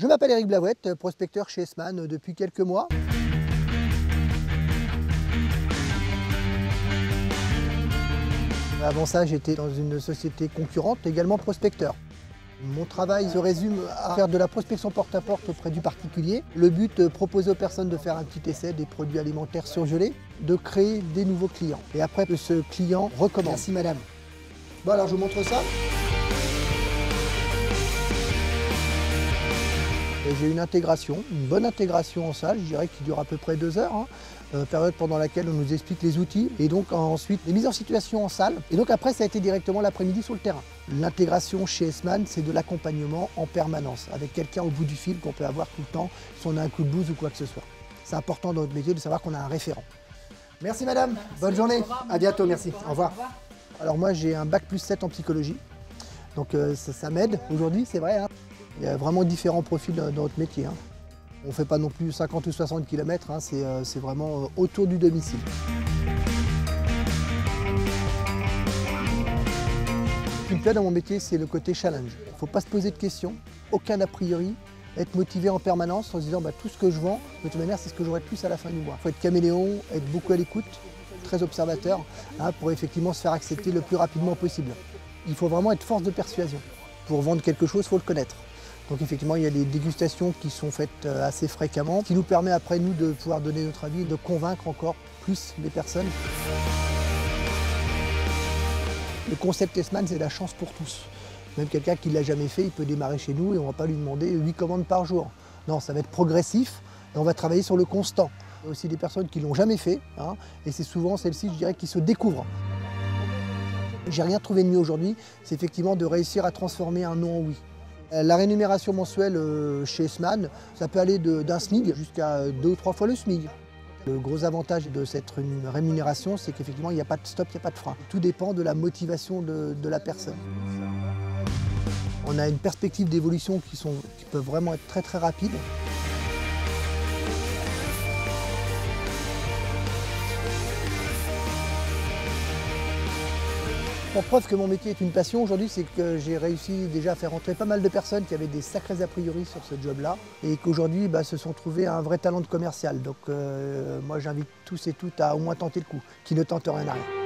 Je m'appelle Eric Blavouette, prospecteur chez Esman depuis quelques mois. Avant ça, j'étais dans une société concurrente, également prospecteur. Mon travail se résume à faire de la prospection porte-à-porte auprès du particulier. Le but, proposer aux personnes de faire un petit essai des produits alimentaires surgelés, de créer des nouveaux clients. Et après, que ce client recommence. Merci madame. Bon alors, je vous montre ça. J'ai une intégration, une bonne intégration en salle, je dirais qui dure à peu près 2 heures, période pendant laquelle on nous explique les outils et donc ensuite les mises en situation en salle. Et donc après ça a été directement l'après-midi sur le terrain. L'intégration chez Esman, c'est de l'accompagnement en permanence, avec quelqu'un au bout du fil qu'on peut avoir tout le temps si on a un coup de blues ou quoi que ce soit. C'est important dans notre métier de savoir qu'on a un référent. Merci madame, bonne journée, à bientôt, merci, au revoir. Alors moi j'ai un bac plus 7 en psychologie, donc ça m'aide aujourd'hui, c'est vrai. Il y a vraiment différents profils dans notre métier. On ne fait pas non plus 50 ou 60 km, c'est vraiment autour du domicile. Ce qui me plaît dans mon métier, c'est le côté challenge. Il ne faut pas se poser de questions, aucun a priori, être motivé en permanence en se disant tout ce que je vends, de toute manière, c'est ce que j'aurai de plus à la fin du mois. Il faut être caméléon, être beaucoup à l'écoute, très observateur, pour effectivement se faire accepter le plus rapidement possible. Il faut vraiment être force de persuasion. Pour vendre quelque chose, il faut le connaître. Donc effectivement, il y a des dégustations qui sont faites assez fréquemment, ce qui nous permet après nous de pouvoir donner notre avis et de convaincre encore plus les personnes. Le concept Esman, c'est la chance pour tous. Même quelqu'un qui ne l'a jamais fait, il peut démarrer chez nous et on ne va pas lui demander 8 commandes par jour. Non, ça va être progressif et on va travailler sur le constant. Il y a aussi des personnes qui ne l'ont jamais fait, et c'est souvent celles-ci, je dirais, qui se découvrent. J'ai rien trouvé de mieux aujourd'hui, c'est effectivement de réussir à transformer un non en oui. La rémunération mensuelle chez Esman, ça peut aller d'un SMIC jusqu'à 2 ou 3 fois le SMIC. Le gros avantage de cette rémunération, c'est qu'effectivement, il n'y a pas de stop, il n'y a pas de frein. Tout dépend de la motivation de la personne. On a une perspective d'évolution qui peuvent vraiment être très très rapides. Pour preuve que mon métier est une passion aujourd'hui, c'est que j'ai réussi déjà à faire entrer pas mal de personnes qui avaient des sacrés a priori sur ce job-là et qu'aujourd'hui se sont trouvés un vrai talent de commercial. Donc moi j'invite tous et toutes à au moins tenter le coup, qui ne tentent rien à rien.